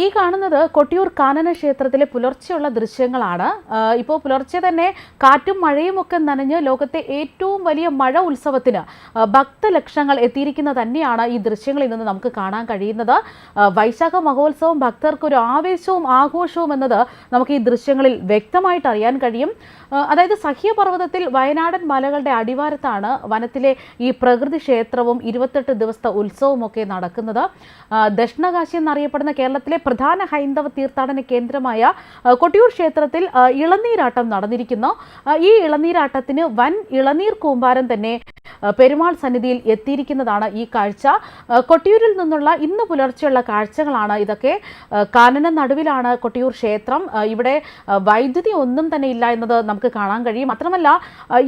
ഈ കാണുന്നത് കൊട്ടിയൂർ കാനന ക്ഷേത്രത്തിലെ പുലർച്ചെയുള്ള ദൃശ്യങ്ങളാണ്. ഇപ്പോൾ പുലർച്ചെ തന്നെ കാറ്റും മഴയും ഒക്കെ നനഞ്ഞ് ലോകത്തെ ഏറ്റവും വലിയ മഴ ഉത്സവത്തിന് ഭക്തലക്ഷങ്ങൾ എത്തിയിരിക്കുന്ന തന്നെയാണ് ഈ ദൃശ്യങ്ങളിൽ നിന്ന് നമുക്ക് കാണാൻ കഴിയുന്നത്. വൈശാഖ മഹോത്സവം ഭക്തർക്ക് ഒരു ആവേശവും ആഘോഷവും എന്നത് നമുക്ക് ഈ ദൃശ്യങ്ങളിൽ വ്യക്തമായിട്ട് അറിയാൻ കഴിയും. അതായത് സഹ്യപർവ്വതത്തിൽ വയനാടൻ മലകളുടെ അടിവാരത്താണ് വനത്തിലെ ഈ പ്രകൃതി ക്ഷേത്രവും 28 ദിവസത്തെ ഉത്സവവും ഒക്കെ നടക്കുന്നത്. ദക്ഷിണകാശി എന്നറിയപ്പെടുന്ന കേരളത്തിലെ പ്രധാന ഹൈന്ദവ തീർത്ഥാടന കേന്ദ്രമായ കൊട്ടിയൂർ ക്ഷേത്രത്തിൽ ഇളനീരാട്ടം നടന്നിരിക്കുന്നു. ഈ ഇളനീരാട്ടത്തിന് വൻ ഇളനീർ കൂമ്പാരം തന്നെ പെരുമാൾ സന്നിധിയിൽ എത്തിയിരിക്കുന്നതാണ് ഈ കാഴ്ച. കൊട്ടിയൂരിൽ നിന്നുള്ള ഇന്ന് പുലർച്ചെയുള്ള കാഴ്ചകളാണ് ഇതൊക്കെ. കാനന നടുവിലാണ് കൊട്ടിയൂർ ക്ഷേത്രം. ഇവിടെ വൈദ്യുതി ഒന്നും തന്നെ ഇല്ല എന്നത് നമുക്ക് കാണാൻ കഴിയും. മാത്രമല്ല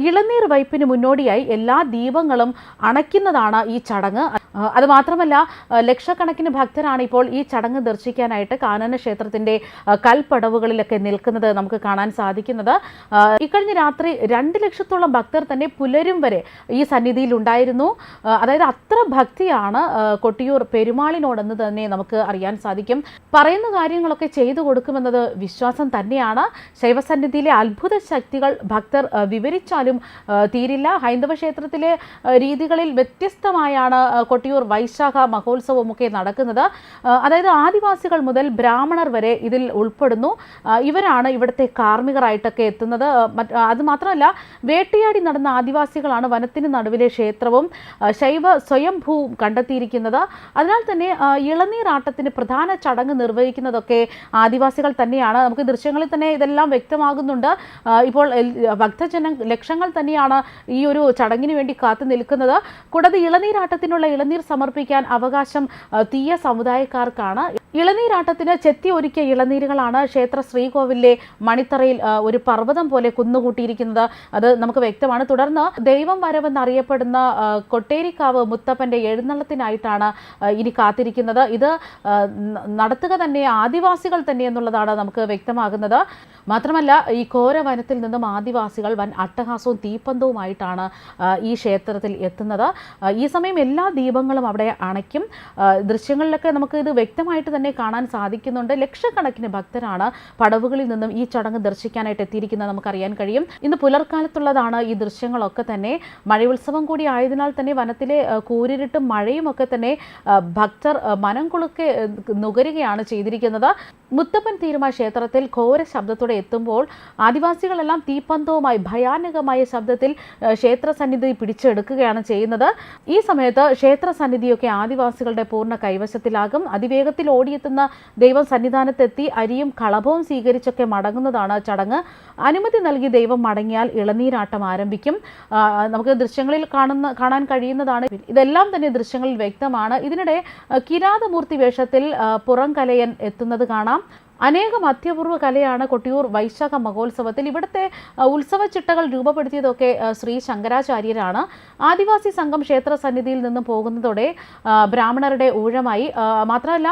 ഇളനീർ വയ്പ്പിന് മുന്നോടിയായി എല്ലാ ദീപങ്ങളും അണയ്ക്കുന്നതാണ് ഈ ചടങ്ങ്. അത് മാത്രമല്ല ലക്ഷക്കണക്കിന് ഭക്തരാണ് ഇപ്പോൾ ഈ ചടങ്ങ് ദർശിക്കാനായിട്ട് കാനന ക്ഷേത്രത്തിന്റെ കൽപ്പടവുകളിലൊക്കെ നിൽക്കുന്നത് നമുക്ക് കാണാൻ സാധിക്കുന്നത്. ഇക്കഴിഞ്ഞ രാത്രി 2 ലക്ഷത്തോളം ഭക്തർ തന്നെ പുലരും വരെ ഈ സന്നിധിയിൽ ഉണ്ടായിരുന്നു. അതായത് അത്ര ഭക്തിയാണ് കൊട്ടിയൂർ പെരുമാളിനോടെന്ന് തന്നെ നമുക്ക് അറിയാൻ സാധിക്കും. പറയുന്ന കാര്യങ്ങളൊക്കെ ചെയ്തു കൊടുക്കുമെന്നത് വിശ്വാസം തന്നെയാണ്. ശൈവസന്നിധിയിലെ അത്ഭുത ശക്തികൾ ഭക്തർ വിവരിച്ചാലും തീരില്ല. ഹൈന്ദവ ക്ഷേത്രത്തിലെ രീതികളിൽ വ്യത്യസ്തമായാണ് കൊട്ടിയൂർ വൈശാഖ മഹോത്സവമൊക്കെ നടക്കുന്നത്. അതായത് ആദിവാസികൾ മുതൽ ബ്രാഹ്മണർ വരെ ഇതിൽ ഉൾപ്പെടുന്നു. ഇവരാണ് ഇവിടുത്തെ കാർമ്മികരായിട്ടൊക്കെ എത്തുന്നത്. അത് മാത്രമല്ല വേട്ടയാടി നടന്ന ആദിവാസികളാണ് വനത്തിന് നടുവിലെ ക്ഷേത്രവും ശൈവ സ്വയംഭൂവും കണ്ടെത്തിയിരിക്കുന്നത്. അതിനാൽ തന്നെ ഇളനീരാട്ടത്തിന് പ്രധാന ചടങ്ങ് നിർവഹിക്കുന്നതൊക്കെ ആദിവാസികൾ തന്നെയാണ്. നമുക്ക് ദൃശ്യങ്ങളിൽ തന്നെ ഇതെല്ലാം വ്യക്തമാകുന്നുണ്ട്. ഇപ്പോൾ ലക്ഷങ്ങൾ തന്നെയാണ് ഈ ഒരു ചടങ്ങിന് വേണ്ടി കാത്തു നിൽക്കുന്നത്. കൂടാതെ ഇളനീരാട്ടത്തിനുള്ള ഇളനീർ സമർപ്പിക്കാൻ അവകാശം തീയ സമുദായക്കാർക്കാണ്. ഇളനീരാട്ടത്തിന് ചെത്തി ഒരുക്കിയ ഇളനീരുകളാണ് ക്ഷേത്ര ശ്രീകോവിലെ മണിത്തറയിൽ ഒരു പർവ്വതം പോലെ കുന്നുകൂട്ടിയിരിക്കുന്നത്. അത് നമുക്ക് വ്യക്തമാണ്. തുടർന്ന് ദൈവം വരവെന്നറിയപ്പെടുന്ന കൊട്ടേരിക്കാവ് മുത്തപ്പന്റെ എഴുന്നള്ളത്തിനായിട്ടാണ് ഇനി കാത്തിരിക്കുന്നത്. ഇത് നടത്തുക തന്നെ ആദിവാസികൾ തന്നെ എന്നുള്ളതാണ് നമുക്ക് വ്യക്തമാകുന്നത്. മാത്രമല്ല ഈ ഘോര വനത്തിൽ നിന്നും ആദിവാസികൾ വൻ അട്ടഹാസവും തീപ്പന്തവുമായിട്ടാണ് ഈ ക്ഷേത്രത്തിൽ എത്തുന്നത്. ഈ സമയം എല്ലാ ദീപങ്ങളും അവിടെ അണയ്ക്കും. ദൃശ്യങ്ങളിലൊക്കെ നമുക്ക് ഇത് വ്യക്തമായിട്ട് തന്നെ കാണാൻ സാധിക്കുന്നുണ്ട്. ലക്ഷക്കണക്കിന് ഭക്തരാണ് പടവുകളിൽ നിന്നും ഈ ചടങ്ങ് ദർശിക്കാനായിട്ട് എത്തിയിരിക്കുന്നത് നമുക്കറിയാൻ കഴിയും. ഇന്ന് പുലർക്കാലത്തുള്ളതാണ് ഈ ദൃശ്യങ്ങളൊക്കെ തന്നെ. മഴയുത്സവം കൂടി ആയതിനാൽ തന്നെ വനത്തിലെ കൂരിരുട്ടും മഴയും ഒക്കെ തന്നെ ഭക്തർ മനം കുളുക്കെ നുകരുകയാണ് ചെയ്തിരിക്കുന്നത്. മുത്തപ്പൻ തീരുമാ ക്ഷേത്രത്തിൽ ഘോര ശബ്ദത്തോടെ എത്തുമ്പോൾ ആദിവാസികളെല്ലാം തീപ്പന്തവുമായി ഭയാനകമായ ശബ്ദത്തിൽ ക്ഷേത്ര സന്നിധി പിടിച്ചെടുക്കുകയാണ് ചെയ്യുന്നത്. ഈ സമയത്ത് ക്ഷേത്ര സന്നിധിയൊക്കെ ആദിവാസികളുടെ പൂർണ്ണ കൈവശത്തിലാകും. അതിവേഗത്തിൽ ഓടിയെത്തുന്ന ദൈവം സന്നിധാനത്തെത്തി അരിയും കളഭവും സ്വീകരിച്ചൊക്കെ മടങ്ങുന്നതാണ് ചടങ്ങ്. അനുമതി നൽകി ദൈവം മടങ്ങിയാൽ ഇളനീരാട്ടം ആരംഭിക്കും. നമുക്ക് ദൃശ്യങ്ങളിൽ കാണാൻ കഴിയുന്നതാണ്. ഇതെല്ലാം തന്നെ ദൃശ്യങ്ങളിൽ വ്യക്തമാണ്. ഇതിനിടെ കിരാതമൂർത്തി വേഷത്തിൽ പുറംകലയൻ എത്തുന്നത് കാണാം. അനേകം അത്യപൂർവ കലയാണ് കൊട്ടിയൂർ വൈശാഖ മഹോത്സവത്തിൽ. ഇവിടുത്തെ ഉത്സവ ചിട്ടകൾ രൂപപ്പെടുത്തിയതൊക്കെ ശ്രീ ശങ്കരാചാര്യരാണ്. ആദിവാസി സംഘം ക്ഷേത്ര സന്നിധിയിൽ നിന്നും പോകുന്നതോടെ ബ്രാഹ്മണരുടെ ഊഴമായി. മാത്രമല്ല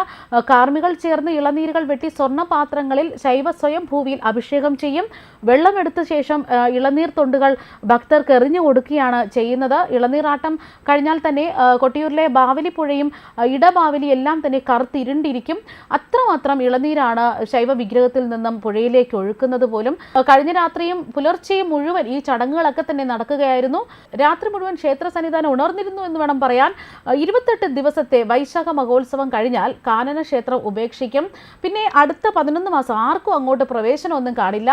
കാർമ്മികൾ ചേർന്ന് ഇളനീരുകൾ വെട്ടി സ്വർണ്ണപാത്രങ്ങളിൽ ശൈവ സ്വയംഭൂവിൽ അഭിഷേകം ചെയ്യും. വെള്ളമെടുത്ത ശേഷം ഇളനീർ തൊണ്ടുകൾ ഭക്തർക്ക് എറിഞ്ഞു കൊടുക്കുകയാണ് ചെയ്യുന്നത്. ഇളനീറാട്ടം കഴിഞ്ഞാൽ തന്നെ കൊട്ടിയൂരിലെ ബാവലിപ്പുഴയും ഇടബാവലി എല്ലാം തന്നെ കറുത്തിരുണ്ടിരിക്കും. അത്രമാത്രം ഇളനീരാണ് ശൈവ വിഗ്രഹത്തിൽ നിന്നും പുഴയിലേക്ക് ഒഴുക്കുന്നത് പോലും. കഴിഞ്ഞ രാത്രിയും പുലർച്ചെയും മുഴുവൻ ഈ ചടങ്ങുകളൊക്കെ തന്നെ നടക്കുകയായിരുന്നു. രാത്രി മുഴുവൻ ക്ഷേത്ര സന്നിധാനം ഉണർന്നിരുന്നു എന്ന് വേണം പറയാൻ. 28 ദിവസത്തെ വൈശാഖ മഹോത്സവം കഴിഞ്ഞാൽ കാനന ക്ഷേത്രം ഉപേക്ഷിക്കും. പിന്നെ അടുത്ത 11 മാസം ആർക്കും അങ്ങോട്ട് പ്രവേശനമൊന്നും കാണില്ല.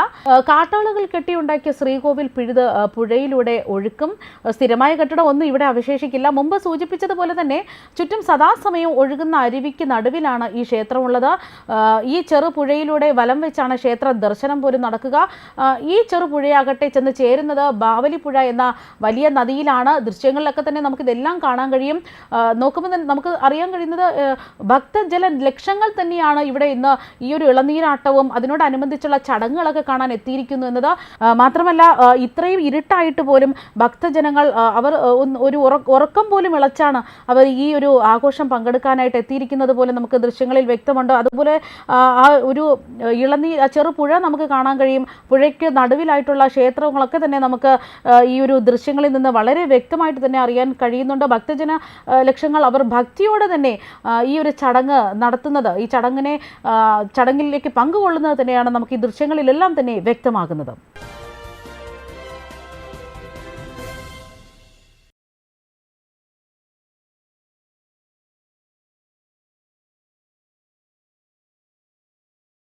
കാട്ടാളുകൾ കെട്ടിയുണ്ടാക്കിയ ശ്രീകോവിൽ പിഴുത് പുഴയിലൂടെ ഒഴുക്കും. സ്ഥിരമായ കെട്ടിടം ഒന്നും ഇവിടെ അവശേഷിക്കില്ല. മുമ്പ് സൂചിപ്പിച്ചതുപോലെ തന്നെ ചുറ്റും സദാസമയം ഒഴുകുന്ന അരുവിക്ക് നടുവിലാണ് ഈ ക്ഷേത്രമുള്ളത്. ഈ ചെറുപുഴയിലൂടെ വലം വെച്ചാണ് ക്ഷേത്ര ദർശനം പോലും നടക്കുക. ഈ ചെറുപുഴയാകട്ടെ ചെന്ന് ചേരുന്നത് ബാവലിപ്പുഴ എന്ന വലിയ നദിയിലാണ്. ദൃശ്യങ്ങളിലൊക്കെ തന്നെ നമുക്കിതെല്ലാം കാണാൻ കഴിയും. നോക്കുമ്പോൾ തന്നെ നമുക്ക് അറിയാൻ കഴിയുന്നത് ഭക്തജല ലക്ഷങ്ങൾ തന്നെയാണ് ഇവിടെ ഇന്ന് ഈ ഒരു ഇളനീരാട്ടവും അതിനോടനുബന്ധിച്ചുള്ള ചടങ്ങുകളൊക്കെ കാണാൻ എത്തിയിരിക്കുന്നു എന്നത്. മാത്രമല്ല ഇത്രയും ഇരുട്ടായിട്ട് പോലും ഭക്തജനങ്ങൾ അവർ ഒരു ഉറക്കം പോലും ഇളച്ചാണ് അവർ ഈ ഒരു ആഘോഷം പങ്കെടുക്കാനായിട്ട് എത്തിയിരിക്കുന്നത് പോലെ നമുക്ക് ദൃശ്യങ്ങളിൽ വ്യക്തമുണ്ട്. അതുപോലെ ഒരു ചെറുപുഴ നമുക്ക് കാണാൻ കഴിയും. പുഴയ്ക്ക് നടുവിലായിട്ടുള്ള ക്ഷേത്രങ്ങളൊക്കെ തന്നെ നമുക്ക് ഈ ഒരു ദൃശ്യങ്ങളിൽ നിന്ന് വളരെ വ്യക്തമായിട്ട് തന്നെ അറിയാൻ കഴിയുന്നുണ്ട്. ഭക്തജന ലക്ഷങ്ങൾ അവർ ഭക്തിയോടെ തന്നെ ഈ ഒരു ചടങ്ങ് നടത്തുന്നത്, ഈ ചടങ്ങിലേക്ക് പങ്കുകൊള്ളുന്നത് തന്നെയാണ് നമുക്ക് ഈ ദൃശ്യങ്ങളിലെല്ലാം തന്നെ വ്യക്തമാകുന്നത്.